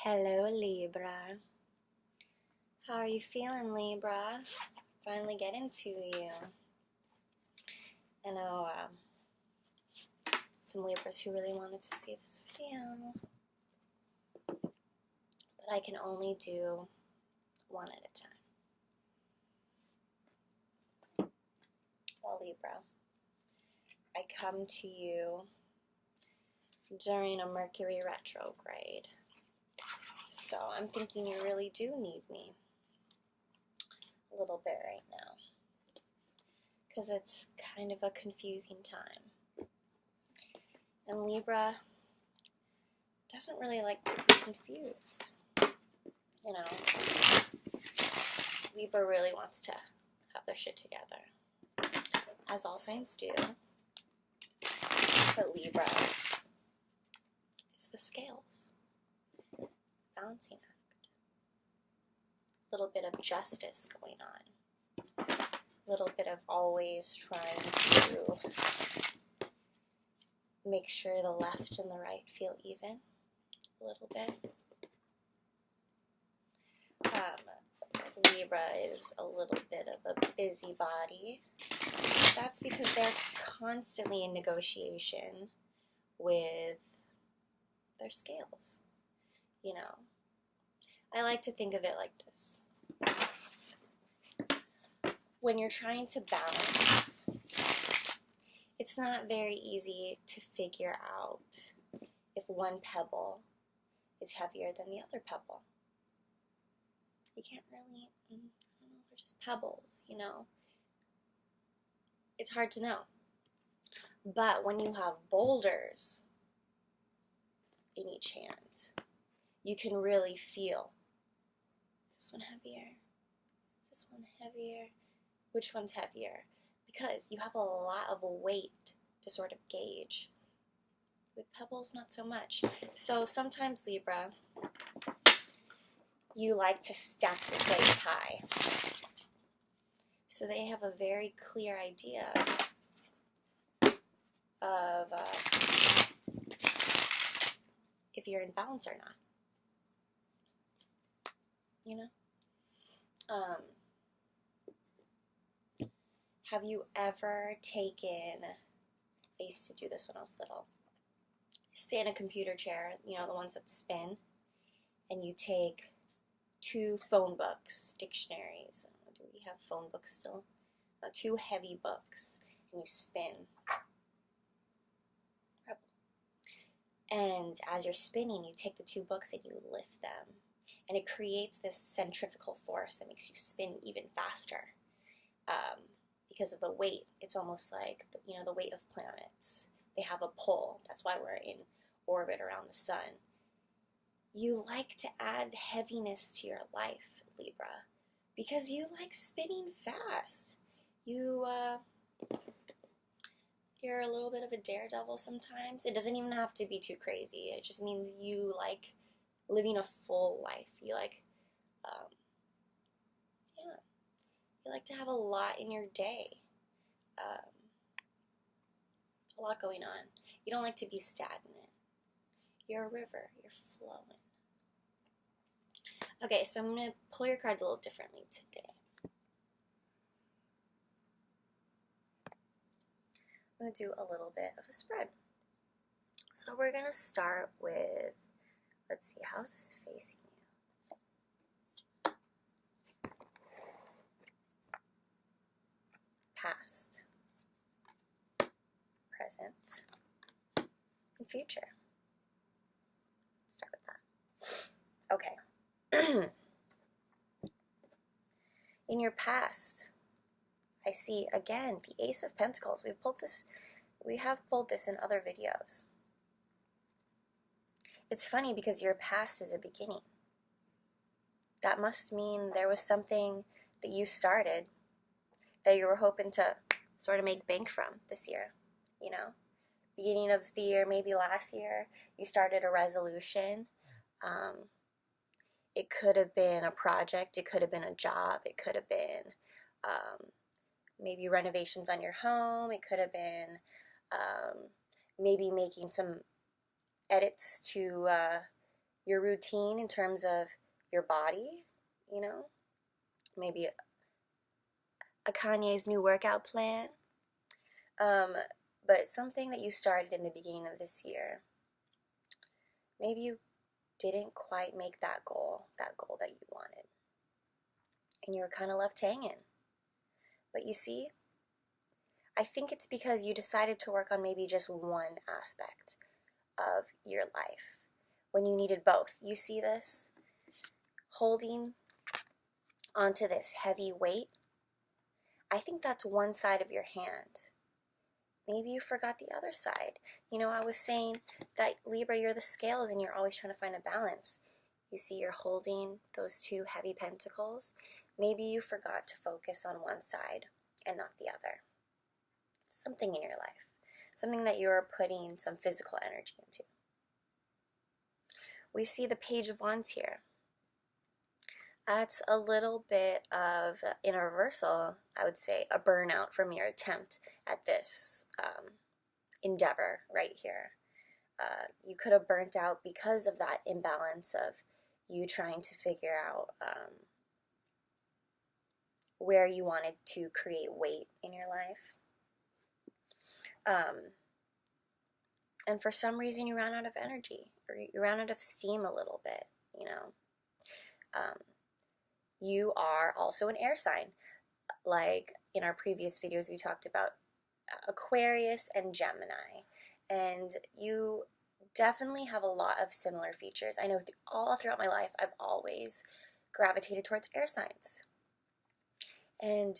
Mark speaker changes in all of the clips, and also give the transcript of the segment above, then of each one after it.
Speaker 1: Hello, Libra. How are you feeling, Libra? Finally getting to you. I know some Libras who really wanted to see this video, but I can only do one at a time. Well, Libra, I come to you during a Mercury retrograde. So I'm thinking you really do need me a little bit right now, because it's kind of a confusing time. And Libra doesn't really like to be confused. You know, Libra really wants to have their shit together, as all signs do. But Libra is the scales. Balancing act. A little bit of justice going on. A little bit of always trying to make sure the left and the right feel even. A little bit. Libra is a little bit of a busybody. That's because they're constantly in negotiation with their scales. You know, I like to think of it like this. When you're trying to balance, it's not very easy to figure out if one pebble is heavier than the other pebble. You can't really, I don't know, they're just pebbles, you know. It's hard to know. But when you have boulders in each hand, you can really feel, is this one heavier? Is this one heavier? Which one's heavier? Because you have a lot of weight to sort of gauge. With pebbles, not so much. So sometimes, Libra, you like to stack your plates high. So they have a very clear idea of if you're in balance or not. You know? Have you ever taken, I used to do this when I was little, sit in a computer chair, you know, the ones that spin, and you take 2 phone books, dictionaries, do we have phone books still? 2 heavy books, and you spin. And as you're spinning, you take the 2 books and you lift them. And it creates this centrifugal force that makes you spin even faster. Because of the weight, it's almost like, you know, the weight of planets. They have a pull. That's why we're in orbit around the sun. You like to add heaviness to your life, Libra, because you like spinning fast. You're a little bit of a daredevil sometimes. It doesn't even have to be too crazy. It just means you like living a full life. You like, you like to have a lot in your day. A lot going on. You don't like to be stagnant. You're a river. You're flowing. Okay, so I'm going to pull your cards a little differently today. I'm going to do a little bit of a spread. So we're going to start with, let's see, how's this facing you? Past, present, and future. Let's start with that. Okay. In your past, I see again the Ace of Pentacles. We have pulled this in other videos. It's funny because your past is a beginning. That must mean there was something that you started that you were hoping to sort of make bank from this year, you know? Beginning of the year, maybe last year, you started a resolution. It could have been a project, it could have been a job, it could have been maybe renovations on your home, it could have been maybe making some edits to your routine in terms of your body, you know, maybe a Kanye's new workout plan, but something that you started in the beginning of this year. Maybe you didn't quite make that goal that you wanted, and you were kind of left hanging. But you see, I think it's because you decided to work on maybe just one aspect of your life when you needed both. You see this? Holding onto this heavy weight, I think that's one side of your hand. Maybe you forgot the other side. You know, I was saying that Libra, you're the scales and you're always trying to find a balance. You see, you're holding those two heavy pentacles. Maybe you forgot to focus on one side and not the other. Something in your life. Something that you're putting some physical energy into. We see the Page of Wands here. That's a little bit of, in a reversal, I would say, a burnout from your attempt at this endeavor right here. You could have burnt out because of that imbalance of you trying to figure out where you wanted to create weight in your life. And for some reason you ran out of energy, or you ran out of steam a little bit, you know. You are also an air sign. Like in our previous videos, we talked about Aquarius and Gemini. And you definitely have a lot of similar features. I know all throughout my life, I've always gravitated towards air signs. And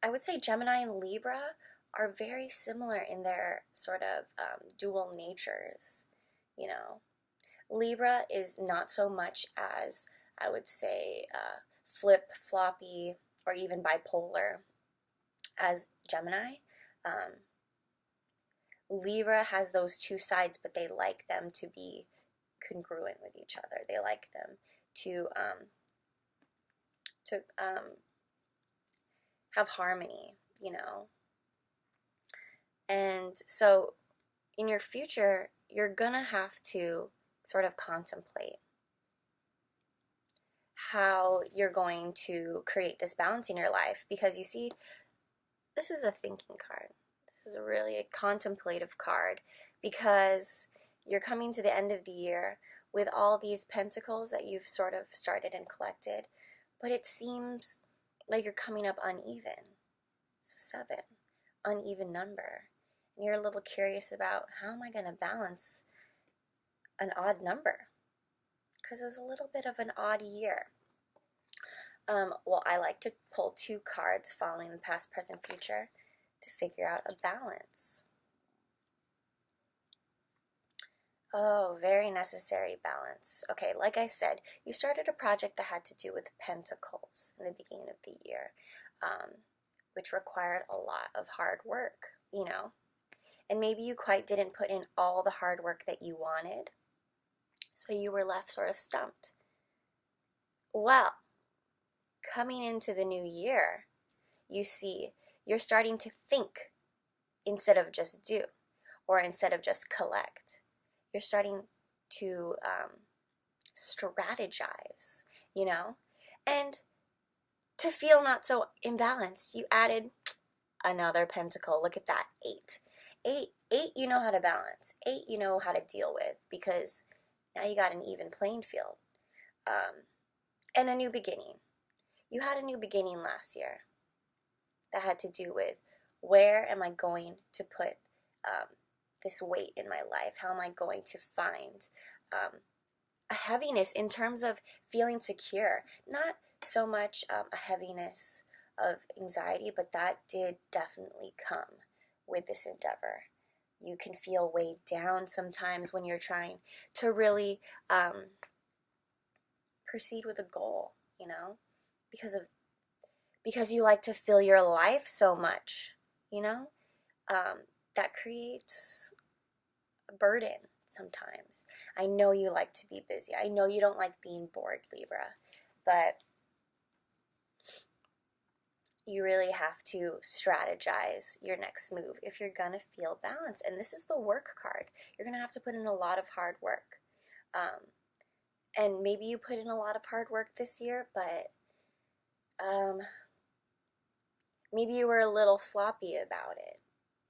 Speaker 1: I would say Gemini and Libra are very similar in their sort of dual natures, you know. Libra is not so much as, I would say, flip-floppy or even bipolar as Gemini. Libra has those two sides, but they like them to be congruent with each other. They like them to have harmony, you know. And so in your future, you're gonna have to sort of contemplate how you're going to create this balance in your life, because you see, this is a thinking card. This is really a contemplative card, because you're coming to the end of the year with all these pentacles that you've sort of started and collected, but it seems like you're coming up uneven. It's a 7, uneven number. And you're a little curious about, how am I going to balance an odd number? Because it was a little bit of an odd year. Well, I like to pull 2 cards following the past, present, future to figure out a balance. Oh, very necessary balance. Okay, like I said, you started a project that had to do with pentacles in the beginning of the year, which required a lot of hard work, you know. And maybe you quite didn't put in all the hard work that you wanted, so you were left sort of stumped. Well, coming into the new year, you see, you're starting to think instead of just do, or instead of just collect. You're starting to strategize, you know, and to feel not so imbalanced, you added another pentacle. Look at that, 8. 8, you know how to balance. 8, you know how to deal with, because now you got an even playing field. And a new beginning. You had a new beginning last year that had to do with, where am I going to put this weight in my life? How am I going to find a heaviness in terms of feeling secure? Not so much a heaviness of anxiety, but that did definitely come with this endeavor. You can feel weighed down sometimes when you're trying to really proceed with a goal, you know, because you like to fill your life so much, you know, that creates a burden sometimes. I know you like to be busy. I know you don't like being bored, Libra, but you really have to strategize your next move if you're gonna feel balanced. And this is the work card. You're gonna have to put in a lot of hard work. And maybe you put in a lot of hard work this year, but maybe you were a little sloppy about it,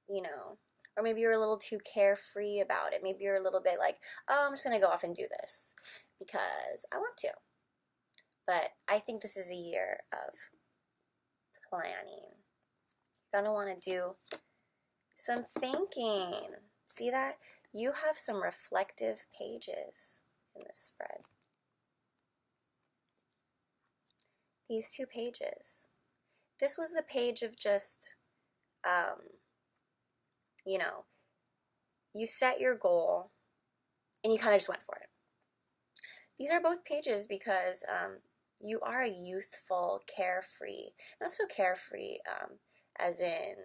Speaker 1: you know, or maybe you're a little too carefree about it. Maybe you're a little bit like, oh, I'm just gonna go off and do this because I want to. But I think this is a year of planning. You're gonna want to do some thinking. See that? You have some reflective pages in this spread. These 2 pages. This was the page of just, you know, you set your goal and you kind of just went for it. These are both pages because you are a youthful, carefree, not so carefree as in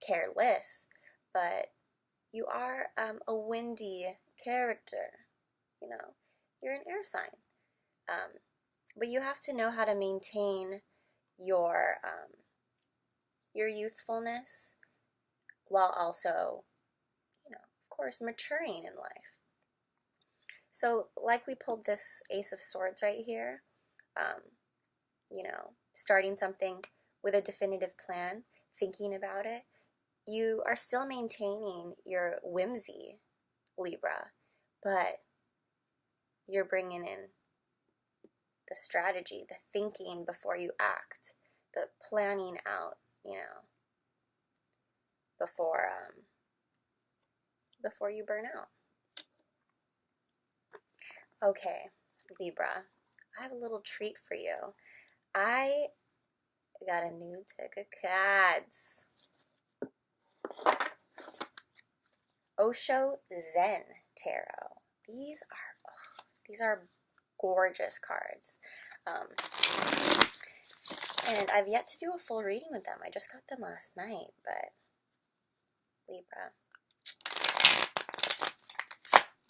Speaker 1: careless, but you are a windy character, you know. You're an air sign. But you have to know how to maintain your youthfulness while also, you know, of course, maturing in life. So like we pulled this Ace of Swords right here, you know, starting something with a definitive plan, thinking about it, you are still maintaining your whimsy, Libra, but you're bringing in the strategy, the thinking before you act, the planning out, you know, before you burn out. Okay, Libra, I have a little treat for you. I got a new deck of cards. Osho Zen Tarot. These are gorgeous cards. And I've yet to do a full reading with them. I just got them last night, but Libra,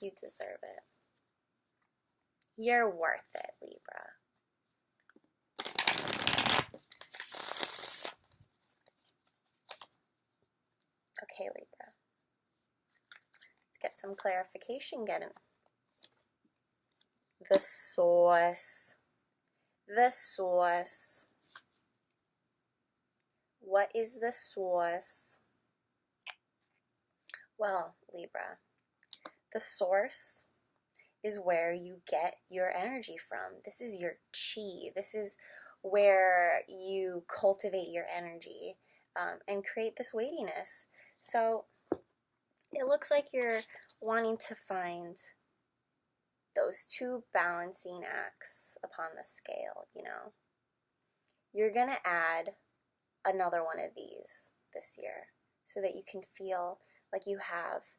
Speaker 1: you deserve it. You're worth it, Libra. Okay, Libra. Let's get some clarification getting. The source. The source. What is the source? Well, Libra, the source is where you get your energy from. This is your chi. This is where you cultivate your energy and create this weightiness. So it looks like you're wanting to find those 2 balancing acts upon the scale, you know. You're going to add another one of these this year so that you can feel like you have,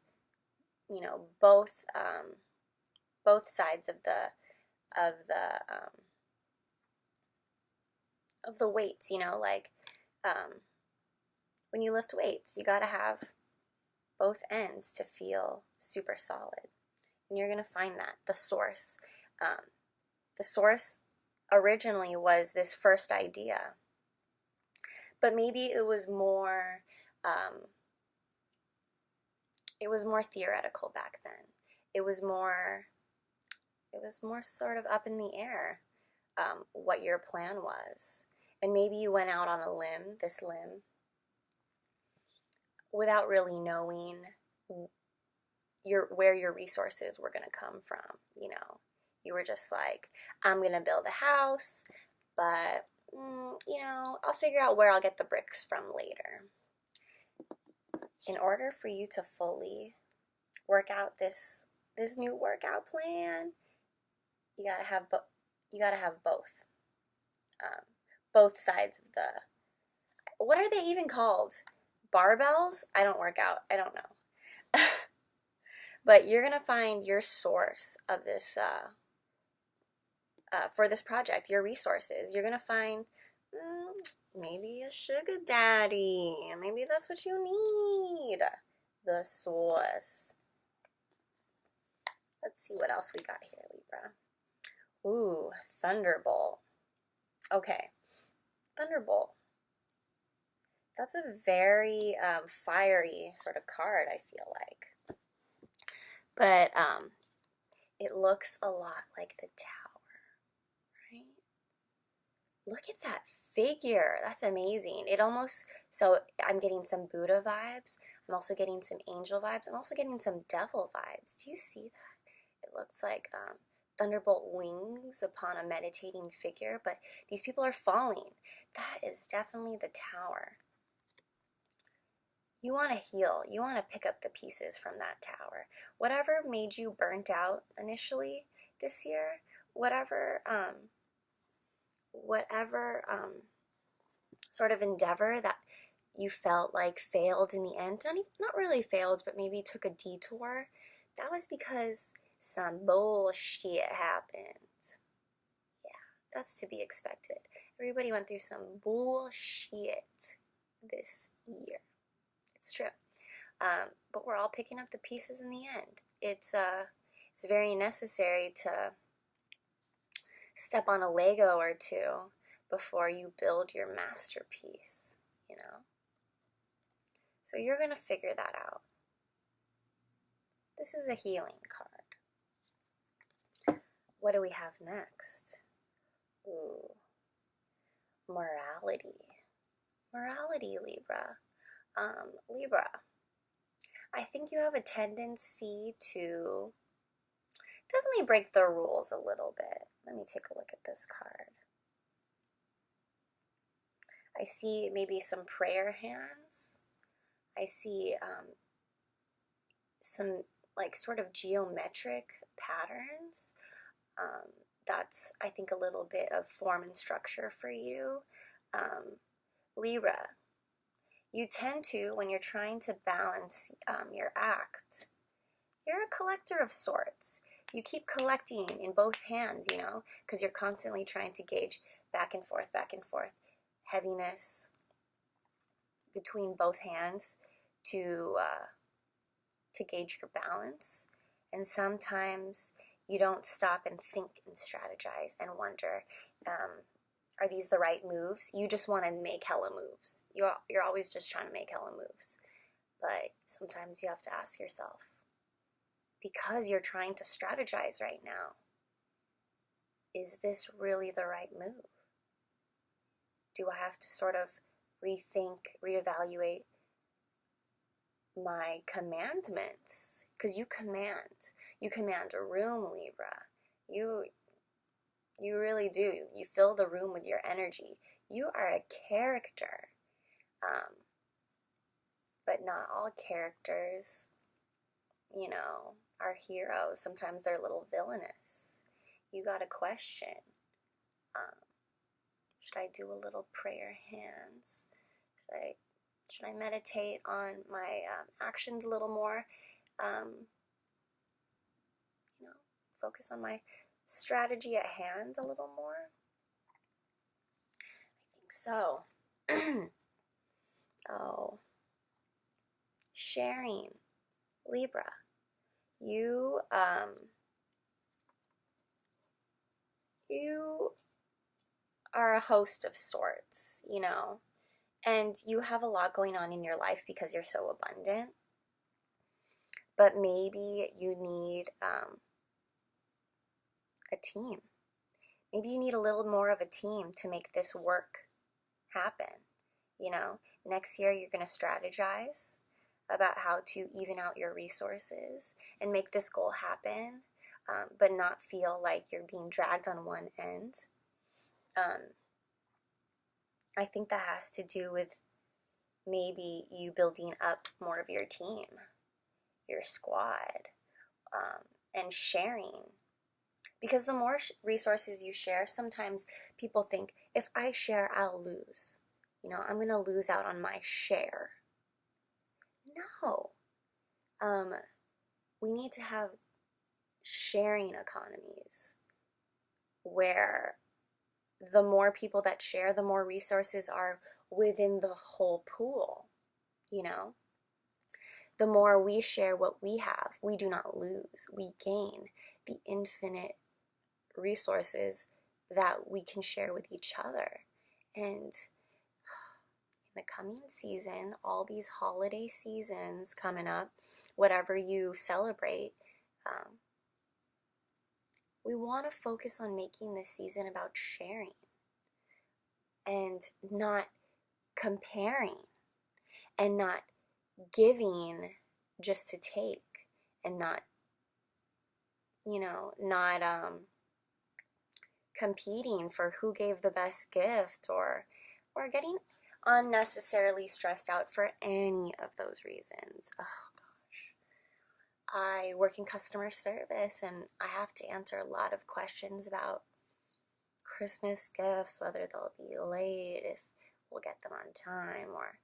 Speaker 1: you know, both sides of the weights, you know, like when you lift weights, you got to have both ends to feel super solid. And you're going to find that, the source. The source originally was this first idea, but maybe it was more theoretical back then. It was more sort of up in the air what your plan was. And maybe you went out on a limb, without really knowing where your resources were going to come from, you know. You were just like, I'm going to build a house, but, you know, I'll figure out where I'll get the bricks from later. In order for you to fully work out this new workout plan, you gotta have both. Both sides of the, what are they even called? Barbells? I don't work out. I don't know. But you're going to find your source of this, for this project, your resources. You're going to find maybe a sugar daddy. Maybe that's what you need. The source. Let's see what else we got here, Libra. Ooh, Thunderbolt. Okay, Thunderbolt. That's a very fiery sort of card, I feel like. But it looks a lot like the Tower, right? Look at that figure. That's amazing. It almost, so I'm getting some Buddha vibes. I'm also getting some angel vibes. I'm also getting some devil vibes. Do you see that? It looks like thunderbolt wings upon a meditating figure, but these people are falling. That is definitely the Tower. You want to heal. You want to pick up the pieces from that Tower. Whatever made you burnt out initially this year, whatever sort of endeavor that you felt like failed in the end, not really failed, but maybe took a detour, that was because some bullshit happened. Yeah, that's to be expected. Everybody went through some bullshit this year. It's true. But we're all picking up the pieces in the end. It's very necessary to step on a Lego or two before you build your masterpiece, you know? So you're going to figure that out. This is a healing card. What do we have next? Ooh. Morality. Morality, Libra. Libra, I think you have a tendency to definitely break the rules a little bit. Let me take a look at this card. I see maybe some prayer hands. I see some like sort of geometric patterns. That's, I think, a little bit of form and structure for you. Libra, you tend to, when you're trying to balance your act, you're a collector of sorts. You keep collecting in both hands, you know, because you're constantly trying to gauge back and forth, heaviness between both hands to gauge your balance. And sometimes you don't stop and think and strategize and wonder, are these the right moves? You just want to make hella moves. You're always just trying to make hella moves. But sometimes you have to ask yourself, because you're trying to strategize right now, is this really the right move? Do I have to sort of rethink, reevaluate my commandments? Because you command a room, Libra. You really do. You fill the room with your energy. You are a character. But not all characters, you know, are heroes. Sometimes they're a little villainous. You gotta question. Should I do a little prayer hands? Should I meditate on my actions a little more? You know, focus on my strategy at hand a little more? I think so. Oh, sharing. Libra, you are a host of sorts, you know, and you have a lot going on in your life because you're so abundant. But maybe you need a team. Maybe you need a little more of a team to make this work happen. You know, next year you're going to strategize about how to even out your resources and make this goal happen, but not feel like you're being dragged on one end. I think that has to do with maybe you building up more of your team, your squad, and sharing. Because the more resources you share, sometimes people think, if I share, I'll lose. You know, I'm going to lose out on my share. No. We need to have sharing economies where the more people that share, the more resources are within the whole pool, you know? The more we share what we have, we do not lose. We gain the infinite resources that we can share with each other. And in the coming season, all these holiday seasons coming up, whatever you celebrate, we want to focus on making this season about sharing and not comparing and not giving just to take and not, not competing for who gave the best gift or getting unnecessarily stressed out for any of those reasons. Oh gosh. I work in customer service and I have to answer a lot of questions about Christmas gifts, whether they'll be late, if we'll get them on time, or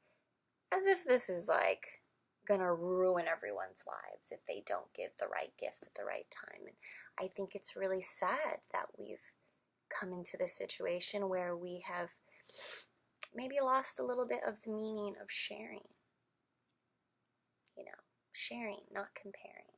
Speaker 1: as if this is like gonna ruin everyone's lives if they don't give the right gift at the right time. And I think it's really sad that we've come into this situation where we have maybe lost a little bit of the meaning of sharing. Sharing, not comparing.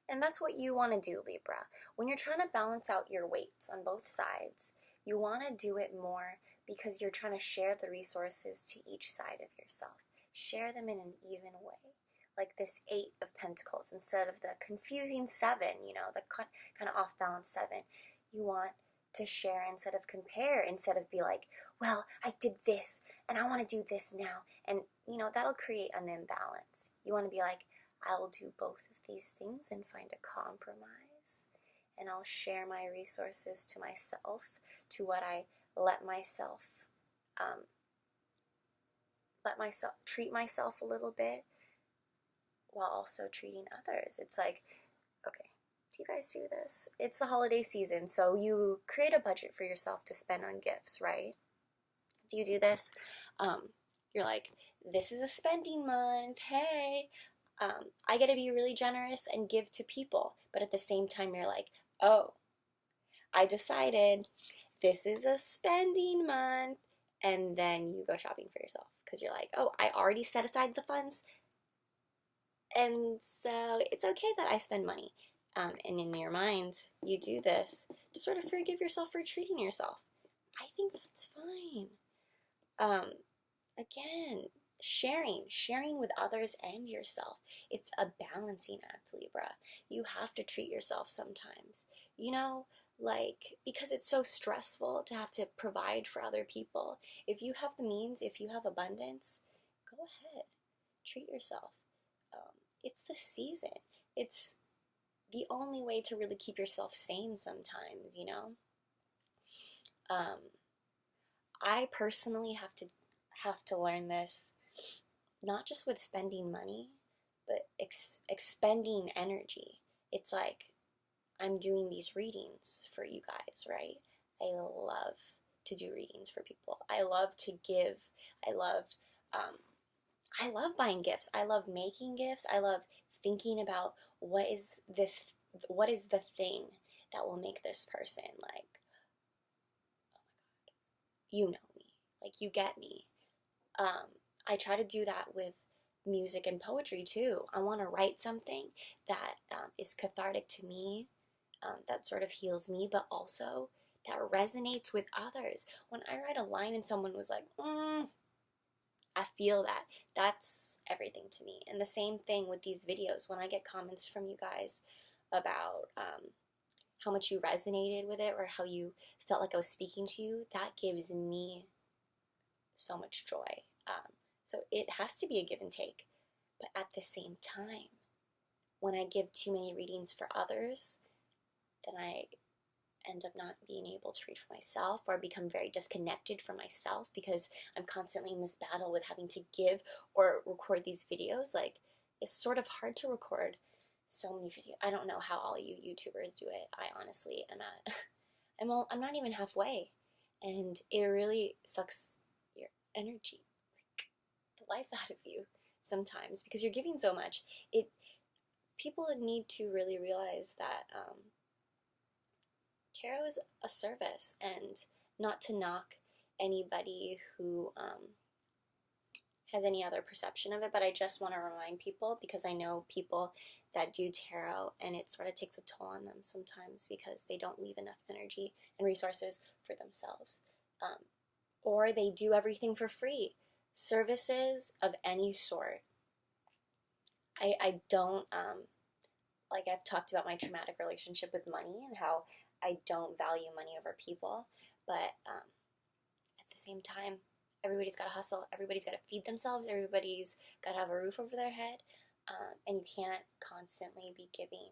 Speaker 1: And that's what you want to do, Libra. When you're trying to balance out your weights on both sides, you want to do it more because you're trying to share the resources to each side of yourself. Share them in an even way. Like this 8 of Pentacles instead of the confusing 7, the kind of off-balance 7. You want to share instead of compare, instead of be like, well, I did this and I want to do this now. And, that'll create an imbalance. You want to be like, I will do both of these things and find a compromise. And I'll share my resources to myself, to what I let myself treat myself a little bit while also treating others. It's like, okay, do you guys do this? It's the holiday season, so you create a budget for yourself to spend on gifts, right? Do you do this? You're like, this is a spending month, hey. I get to be really generous and give to people, but at the same time you're like, oh, I decided this is a spending month, and then you go shopping for yourself because you're like, oh, I already set aside the funds, and so it's okay that I spend money. And in your mind, you do this to sort of forgive yourself for treating yourself. I think that's fine. Again, sharing with others and yourself. It's a balancing act, Libra. You have to treat yourself sometimes. Because it's so stressful to have to provide for other people. If you have the means, if you have abundance, go ahead. Treat yourself. It's the season. It's the only way to really keep yourself sane sometimes, I personally have to learn this, not just with spending money, but expending energy. It's like I'm doing these readings for you guys, right? I love to do readings for people. I love to give. I love buying gifts. I love making gifts. I love thinking about what is the thing that will make this person like, oh my God, you know me, like you get me. I try to do that with music and poetry too. I want to write something that is cathartic to me, that sort of heals me, but also that resonates with others. When I write a line and someone was like, I feel that. That's everything to me. And the same thing with these videos. When I get comments from you guys about how much you resonated with it or how you felt like I was speaking to you, that gives me so much joy. So it has to be a give and take. But at the same time, when I give too many readings for others, then I end up not being able to read for myself or become very disconnected from myself because I'm constantly in this battle with having to give or record these videos. Like, it's sort of hard to record so many videos. I don't know how all you YouTubers do it. I honestly am not. I'm not even halfway, and it really sucks your energy, like the life out of you sometimes because you're giving so much. People need to really realize that tarot is a service, and not to knock anybody who has any other perception of it, but I just want to remind people because I know people that do tarot and it sort of takes a toll on them sometimes because they don't leave enough energy and resources for themselves. Or they do everything for free. Services of any sort. I don't like I've talked about my traumatic relationship with money and how I don't value money over people, but at the same time, everybody's got to hustle, everybody's got to feed themselves, everybody's got to have a roof over their head, and you can't constantly be giving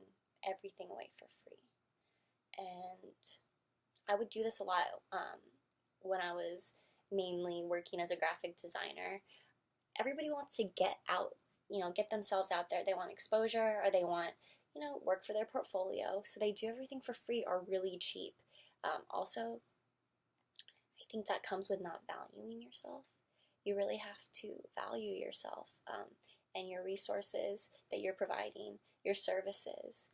Speaker 1: everything away for free. And I would do this a lot when I was mainly working as a graphic designer. Everybody wants to get out, get themselves out there. They want exposure, or they want, work for their portfolio. So they do everything for free or really cheap. Also, I think that comes with not valuing yourself. You really have to value yourself and your resources that you're providing, your services.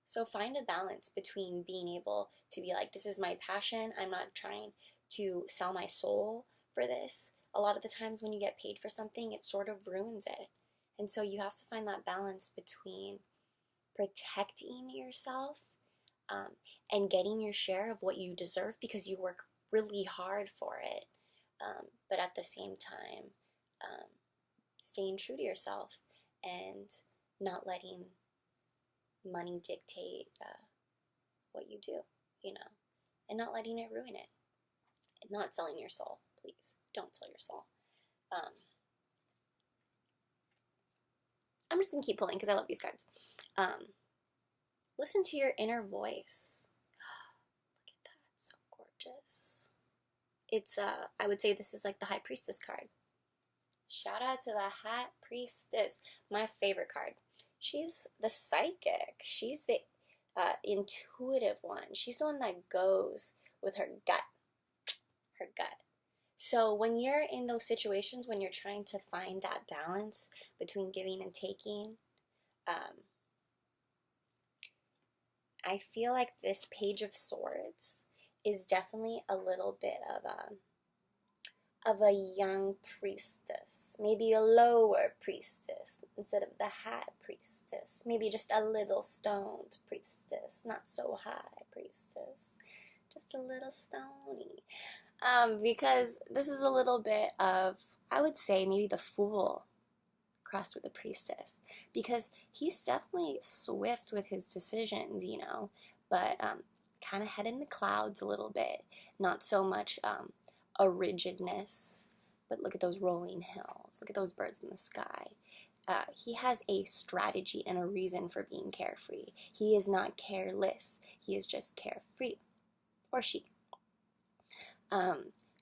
Speaker 1: So find a balance between being able to be like, this is my passion. I'm not trying to sell my soul for this. A lot of the times when you get paid for something, it sort of ruins it. And so you have to find that balance between protecting yourself and getting your share of what you deserve because you work really hard for it. But at the same time, staying true to yourself and not letting money dictate what you do, and not letting it ruin it. And not selling your soul, please. Don't sell your soul. I'm just going to keep pulling because I love these cards. Listen to your inner voice. Look at that. It's so gorgeous. It's, I would say this is like the High Priestess card. Shout out to the High Priestess. My favorite card. She's the psychic. She's the intuitive one. She's the one that goes with her gut. Her gut. So when you're in those situations, when you're trying to find that balance between giving and taking, I feel like this Page of Swords is definitely a little bit of a young priestess, maybe a lower priestess instead of the high priestess, maybe just a little stoned priestess, not so high priestess, just a little stony. Because this is a little bit of, I would say, maybe the Fool crossed with the Priestess, because he's definitely swift with his decisions, but kind of head in the clouds a little bit, not so much a rigidness, but look at those rolling hills, look at those birds in the sky. He has a strategy and a reason for being carefree. He is not careless, he is just carefree, or she.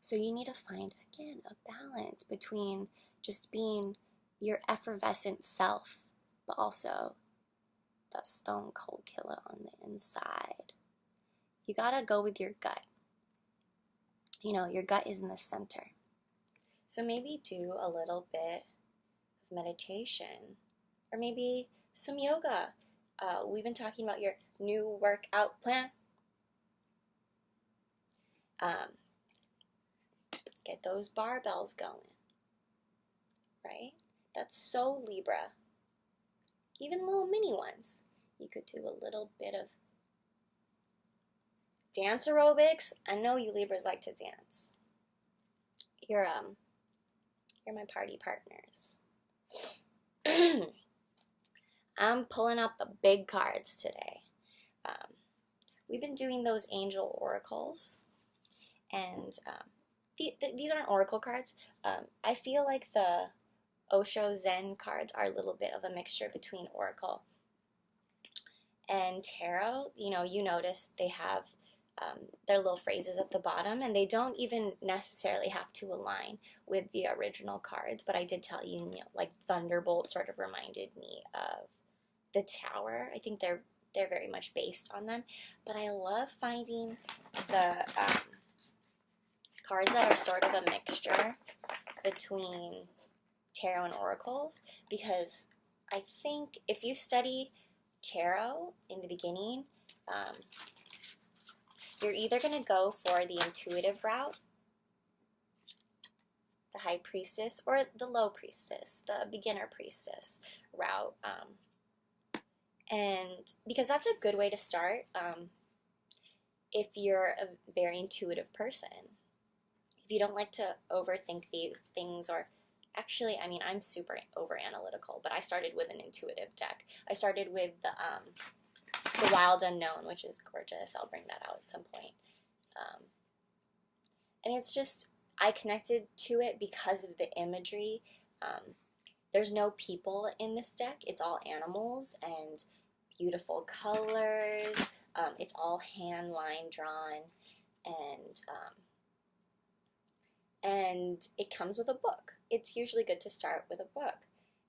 Speaker 1: So you need to find, again, a balance between just being your effervescent self, but also the stone cold killer on the inside. You gotta go with your gut. Your gut is in the center. So maybe do a little bit of meditation, or maybe some yoga. We've been talking about your new workout plan. Get those barbells going, right? That's so Libra. Even little mini ones. You could do a little bit of dance aerobics. I know you Libras like to dance. You're my party partners. I'm pulling out the big cards today. We've been doing those angel oracles, and these aren't oracle cards. I feel like the Osho Zen cards are a little bit of a mixture between oracle and tarot. You notice they have their little phrases at the bottom, and they don't even necessarily have to align with the original cards, but I did tell you, like Thunderbolt sort of reminded me of the Tower. I think they're very much based on them, but I love finding the cards that are sort of a mixture between tarot and oracles, because I think if you study tarot in the beginning, you're either going to go for the intuitive route, the High Priestess, or the Low Priestess, the Beginner Priestess route, and because that's a good way to start if you're a very intuitive person. If you don't like to overthink these things or Actually, I mean, I'm super over analytical, but I started with an intuitive deck. I started with the Wild Unknown, which is gorgeous. I'll bring that out at some point. And it's just, I connected to it because of the imagery. There's no people in this deck. It's all animals and beautiful colors. It's all hand line drawn, and it comes with a book. It's usually good to start with a book.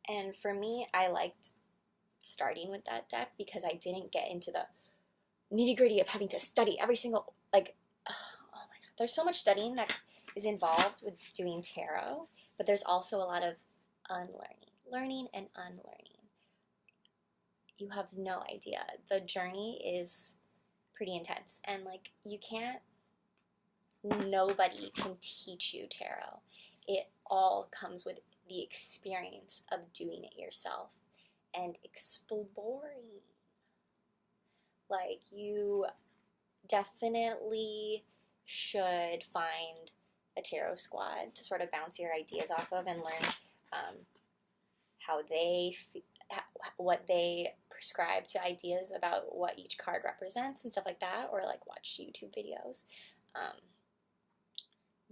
Speaker 1: And for me, I liked starting with that deck because I didn't get into the nitty-gritty of having to study every single, like, oh my God. There's so much studying that is involved with doing tarot, but there's also a lot of unlearning, learning and unlearning. You have no idea. The journey is pretty intense, and like, nobody can teach you tarot. It all comes with the experience of doing it yourself and exploring. Like, you definitely should find a tarot squad to sort of bounce your ideas off of and learn what they prescribe to ideas about what each card represents and stuff like that, or like watch YouTube videos.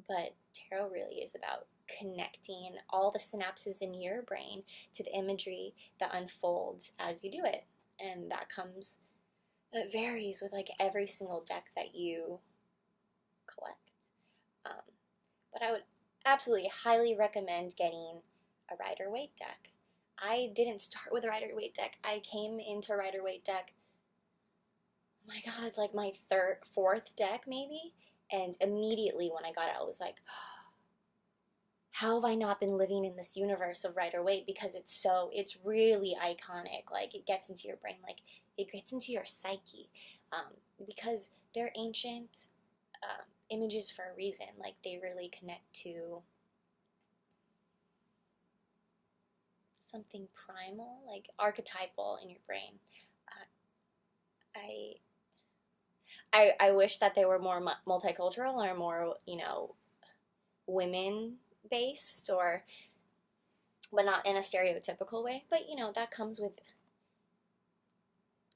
Speaker 1: But tarot really is about connecting all the synapses in your brain to the imagery that unfolds as you do it. And that varies with like every single deck that you collect. But I would absolutely highly recommend getting a Rider-Waite deck. I didn't start with a Rider-Waite deck. I came into Rider-Waite deck, oh my God, it's like my fourth deck maybe. And immediately when I got it, I was like, how have I not been living in this universe of Rider-Waite? Because it's really iconic. Like, it gets into your brain, like, it gets into your psyche. Because they're ancient images for a reason. Like, they really connect to something primal, like archetypal in your brain. I wish that they were more multicultural or more, women-based, but not in a stereotypical way. But, that comes with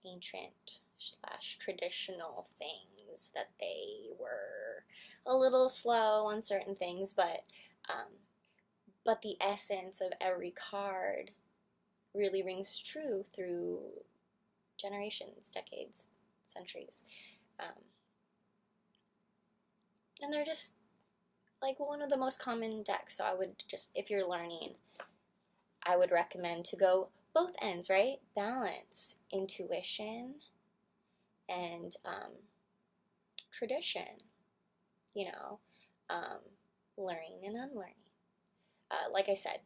Speaker 1: ancient / traditional things, that they were a little slow on certain things, but the essence of every card really rings true through generations, decades, centuries. And they're just like one of the most common decks. So I would just, if you're learning, I would recommend to go both ends, right? Balance intuition and tradition, learning and unlearning. Like I said,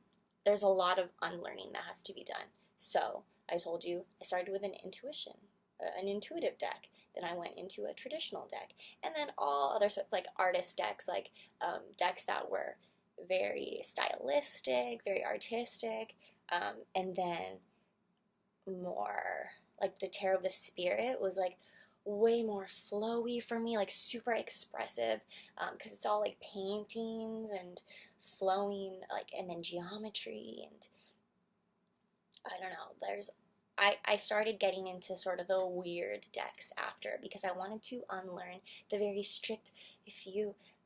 Speaker 1: there's a lot of unlearning that has to be done. So I told you I started with an intuitive deck. Then I went into a traditional deck, and then all other sorts, like artist decks, like decks that were very stylistic, very artistic, and then more like the Tarot of the Spirit was like way more flowy for me, like super expressive, because it's all like paintings and flowing, like, and then geometry, and I don't know, I started getting into sort of the weird decks after, because I wanted to unlearn the very strict,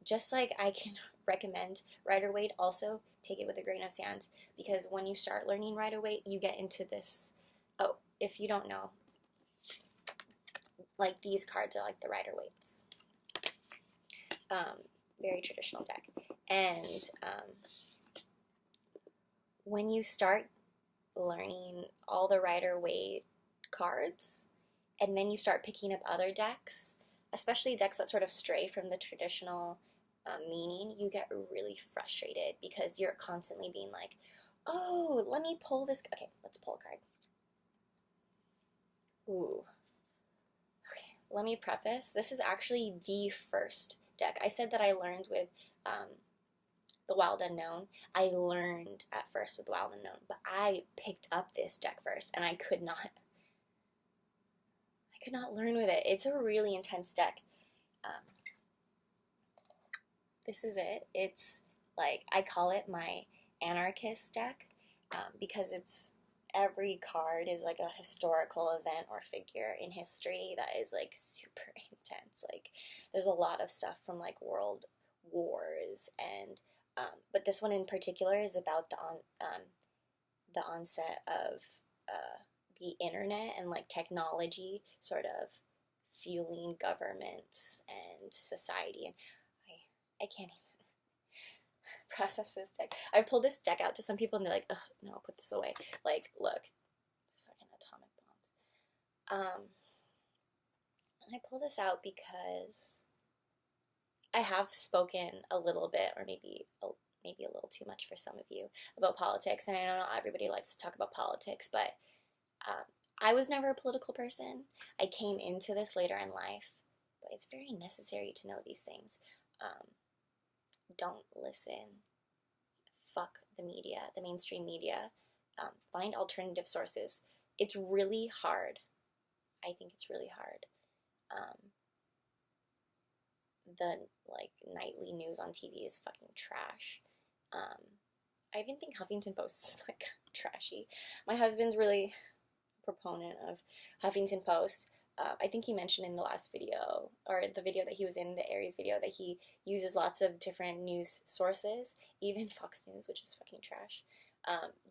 Speaker 1: just like I can recommend Rider-Waite, also take it with a grain of sand, because when you start learning Rider-Waite, you get into this, if you don't know, like these cards are like the Rider-Waites. Very traditional deck. And when you start learning all the Rider-Waite cards, and then you start picking up other decks, especially decks that sort of stray from the traditional meaning, you get really frustrated because you're constantly being like, oh, let me pull this. Okay, let's pull a card. Ooh. Okay, let me preface. This is actually the first deck. I said that I learned with the Wild Unknown. I learned at first with the Wild Unknown, but I picked up this deck first, and I could not learn with it. It's a really intense deck. This is it. It's like, I call it my anarchist deck, because it's every card is like a historical event or figure in history that is like super intense. Like there's a lot of stuff from like world wars and but this one in particular is about the onset of the internet and like technology sort of fueling governments and society. And I can't even process this deck. I pulled this deck out to some people and they're like, ugh, no, put this away. Like, look, it's fucking atomic bombs. And I pull this out because I have spoken a little bit, or maybe a little too much for some of you, about politics. And I know not everybody likes to talk about politics, but I was never a political person. I came into this later in life, but it's very necessary to know these things. Don't listen. Fuck the media, the mainstream media. Find alternative sources. It's really hard. I think it's really hard. The like nightly news on TV is fucking trash. I even think Huffington Post is like trashy. My husband's really a proponent of Huffington Post. I think he mentioned in the last video, or the video that he was in, the Aries video, that he uses lots of different news sources, even Fox News, which is fucking trash,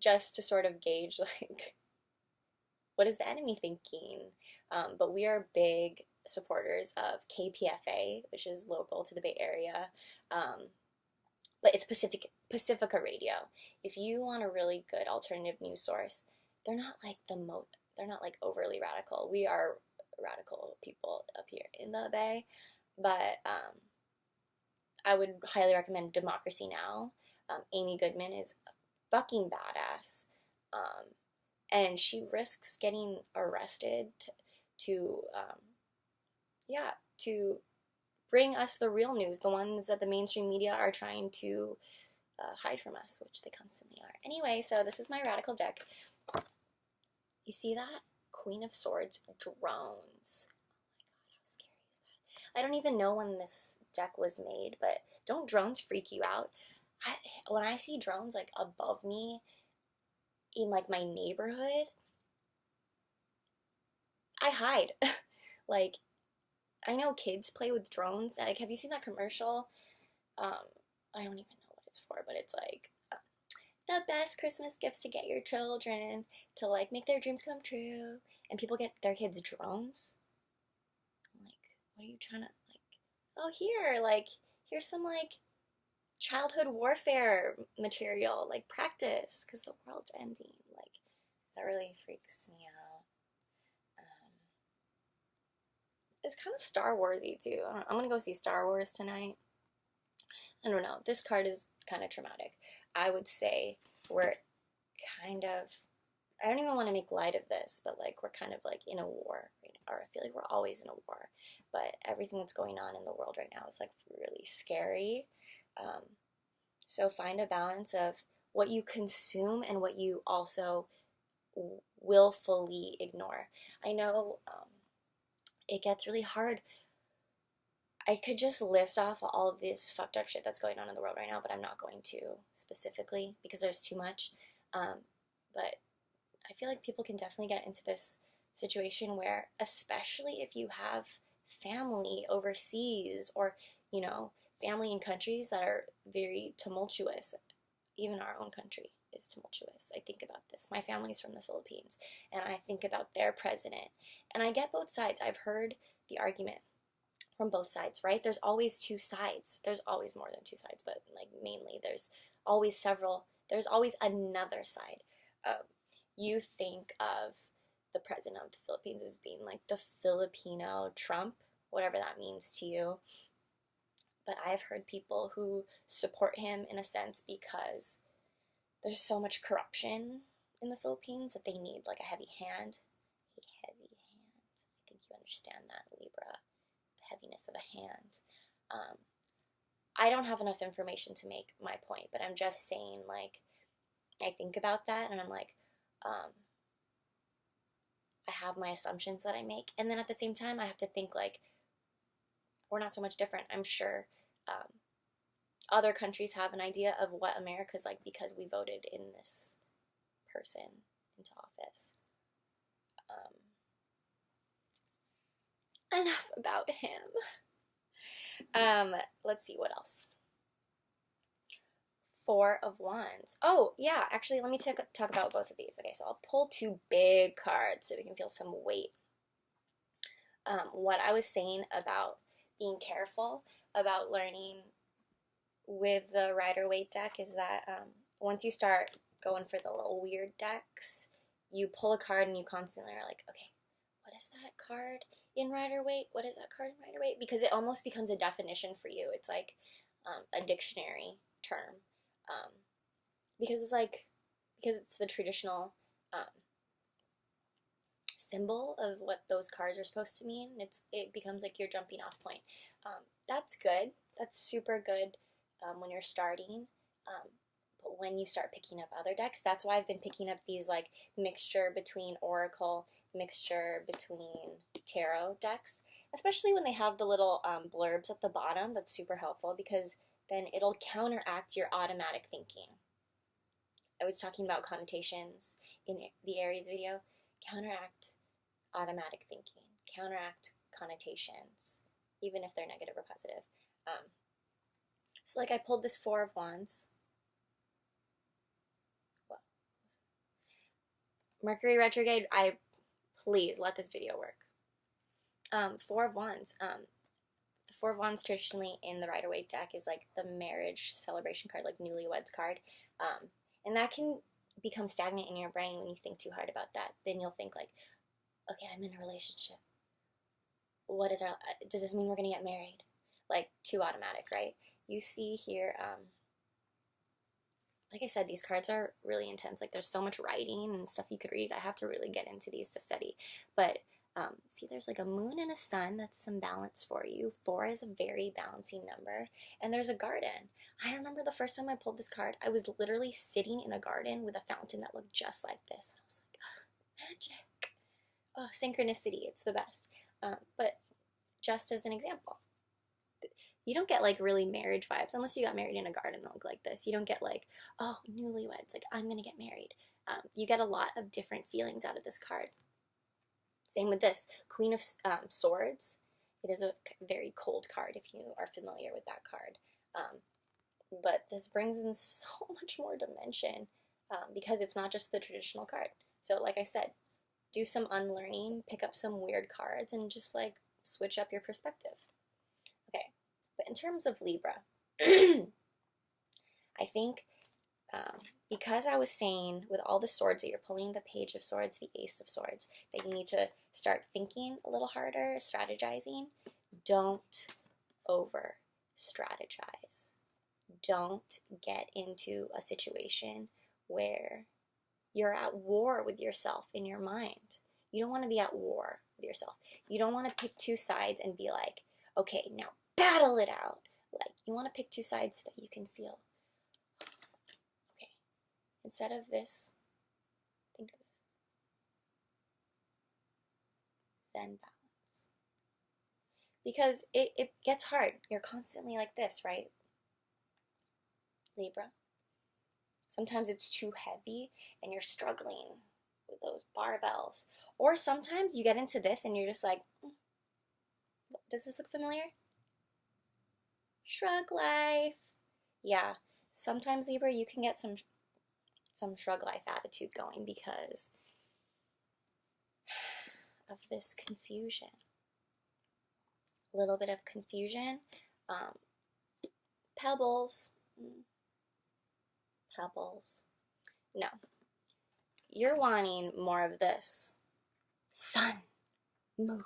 Speaker 1: just to sort of gauge, like, what is the enemy thinking? But we are big supporters of KPFA, which is local to the Bay Area, but it's Pacifica Radio. If you want a really good alternative news source, they're not like they're not like overly radical. We are radical people up here in the Bay, but I would highly recommend Democracy Now. Amy Goodman is fucking badass, and she risks getting arrested to bring us the real news, the ones that the mainstream media are trying to hide from us, which they constantly are. Anyway, so this is my radical deck. You see that? Queen of Swords, drones. Oh my god, how scary is that? I don't even know when this deck was made, but don't drones freak you out? When I see drones like above me in like my neighborhood, I hide. Like, I know kids play with drones. Like, have you seen that commercial? I don't even know what it's for, but it's like the best Christmas gifts to get your children to like make their dreams come true. And people get their kids drones. I'm like, what are you trying to like? Oh, here's some like childhood warfare material, like practice, because the world's ending. Like, that really freaks me out. It's kind of Star Wars-y too. I'm gonna go see Star Wars tonight. I don't know. This card is kind of traumatic. I would say we're kind of, I don't even want to make light of this, but like we're kind of like in a war right now, or I feel like we're always in a war. But everything that's going on in the world right now is like really scary. So find a balance of what you consume and what you also willfully ignore. I know it gets really hard. I could just list off all of this fucked up shit that's going on in the world right now, but I'm not going to specifically because there's too much. But I feel like people can definitely get into this situation where, especially if you have family overseas or, you know, family in countries that are very tumultuous, even our own country is tumultuous. I think about this. My family's from the Philippines, and I think about their president, and I get both sides. I've heard the argument from both sides, right? There's always two sides. There's always more than two sides, but like mainly there's always several. There's always another side. You think of the president of the Philippines as being like the Filipino Trump, whatever that means to you. But I've heard people who support him in a sense because there's so much corruption in the Philippines that they need like a heavy hand. A heavy hand. I think you understand that, Libra. The heaviness of a hand. I don't have enough information to make my point, but I'm just saying, like, I think about that and I'm like, I have my assumptions that I make. And then at the same time, I have to think, like, we're not so much different. I'm sure other countries have an idea of what America's like because we voted in this person into office. Enough about him. Let's see, what else? Four of Wands. Oh, yeah, actually, let me talk about both of these. Okay, so I'll pull two big cards so we can feel some weight. What I was saying about being careful about learning with the Rider-Waite deck is that once you start going for the little weird decks, you pull a card and you constantly are like, okay, what is that card in Rider-Waite? What is that card in Rider-Waite? Because it almost becomes a definition for you. It's like a dictionary term. Because it's the traditional symbol of what those cards are supposed to mean. It becomes like your jumping off point. That's good. That's super good when you're starting. But when you start picking up other decks, that's why I've been picking up these like mixture between Oracle, mixture between Tarot decks, especially when they have the little blurbs at the bottom. That's super helpful because then it'll counteract your automatic thinking. I was talking about connotations in the Aries video. Counteract automatic thinking. Counteract connotations, even if they're negative or positive. So like I pulled this Four of Wands. Well, Mercury retrograde, please let this video work. Four of Wands. The Four of Wands traditionally in the Rider-Waite deck is like the marriage celebration card, like newlyweds card. And that can become stagnant in your brain when you think too hard about that. Then you'll think like, okay, I'm in a relationship. Does this mean we're going to get married? Like, too automatic, right? You see here, like I said, these cards are really intense. Like, there's so much writing and stuff you could read. I have to really get into these to study. But, see, there's like a moon and a sun. That's some balance for you. 4 is a very balancing number. And there's a garden. I remember the first time I pulled this card, I was literally sitting in a garden with a fountain that looked just like this. I was like, oh, magic. Oh, synchronicity. It's the best. But just as an example, you don't get like really marriage vibes unless you got married in a garden that looked like this. You don't get like, oh, newlyweds, like I'm gonna get married. You get a lot of different feelings out of this card. Same with this Queen of Swords. It is a very cold card if you are familiar with that card. But this brings in so much more dimension because it's not just the traditional card. So like I said, do some unlearning, pick up some weird cards, and just like switch up your perspective. Okay, but in terms of Libra, I think because I was saying with all the swords that you're pulling, the Page of Swords, the Ace of Swords, that you need to start thinking a little harder, strategizing. Don't over strategize. Don't get into a situation where you're at war with yourself in your mind. You don't want to be at war with yourself. You don't want to pick two sides and be like, okay, now battle it out. Like, you want to pick two sides so that you can feel, okay, instead of this, think of this. Zen balance. Because it gets hard. You're constantly like this, right? Libra. Sometimes it's too heavy and you're struggling with those barbells. Or sometimes you get into this and you're just like, does this look familiar? Shrug life. Yeah, sometimes Libra, you can get some shrug life attitude going because of this confusion. A little bit of confusion. Pebbles. Pebbles. No. You're wanting more of this. Sun, moon,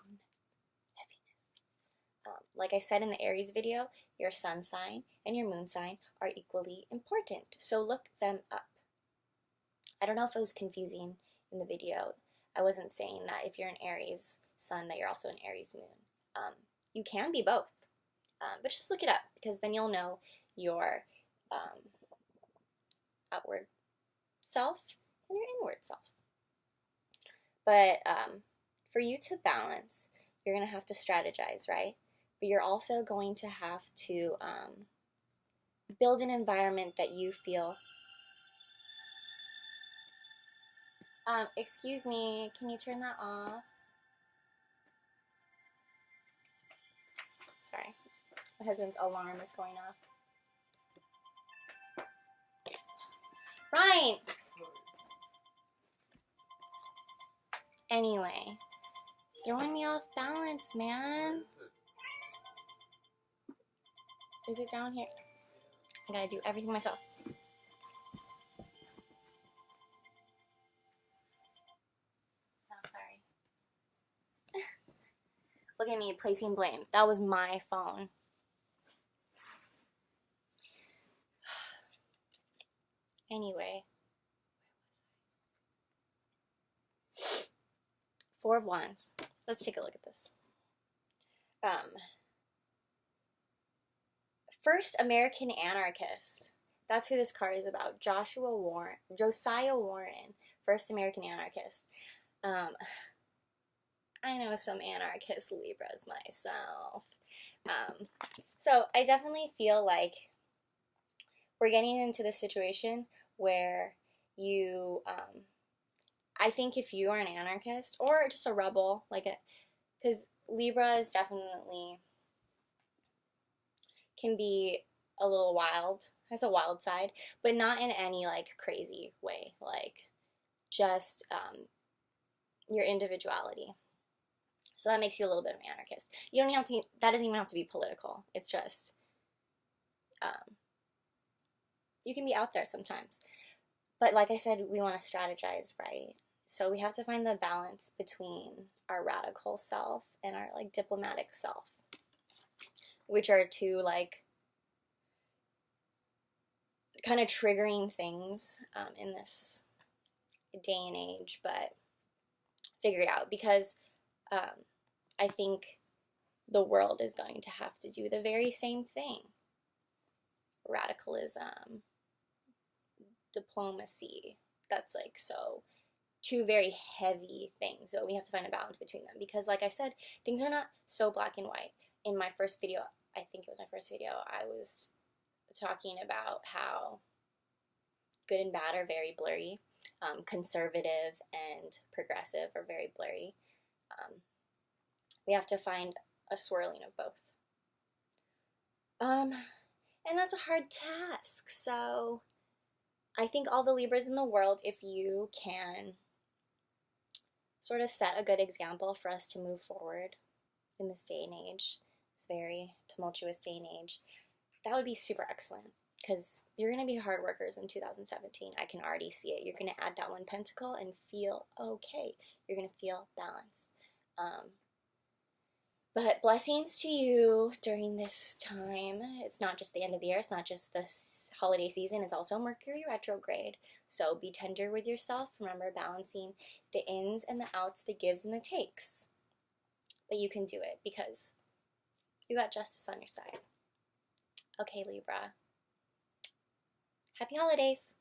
Speaker 1: heaviness. Like I said in the Aries video, your sun sign and your moon sign are equally important. So look them up. I don't know if it was confusing in the video. I wasn't saying that if you're an Aries sun that you're also an Aries moon. You can be both. But just look it up because then you'll know your outward self and your inward self. But for you to balance, you're going to have to strategize, right? But you're also going to have to build an environment that you feel. Excuse me, can you turn that off? Sorry, my husband's alarm is going off. Ryan! Anyway, throwing me off balance, man. Is it down here? I gotta do everything myself. Oh, sorry. Look at me placing blame. That was my phone. Anyway. Four of Wands. Let's take a look at this. First American anarchist. That's who this card is about. Josiah Warren, first American anarchist. I know some anarchist Libras myself. So I definitely feel like we're getting into this situation where you, I think if you are an anarchist or just a rebel, because Libra is definitely, can be a little wild, has a wild side, but not in any crazy way, just your individuality. So that makes you a little bit of an anarchist. You don't have to, that doesn't even have to be political. It's just, you can be out there sometimes. But like I said, we want to strategize, right? So we have to find the balance between our radical self and our diplomatic self, which are two kind of triggering things in this day and age, but figure it out, because I think the world is going to have to do the very same thing. Radicalism, diplomacy, that's so two very heavy things. So we have to find a balance between them, because like I said, things are not so black and white. In my first video, I think it was my first video, I was talking about how good and bad are very blurry. Conservative and progressive are very blurry. We have to find a swirling of both. And that's a hard task. So I think all the Libras in the world, if you can sort of set a good example for us to move forward in this day and age, this very tumultuous day and age, that would be super excellent, because you're going to be hard workers in 2017. I can already see it. You're going to add that one pentacle and feel okay. You're going to feel balance. But blessings to you during this time. It's not just the end of the year. It's not just this holiday season. It's also Mercury retrograde. So be tender with yourself. Remember, balancing the ins and the outs, the gives and the takes. But you can do it, because you got justice on your side. Okay, Libra. Happy holidays.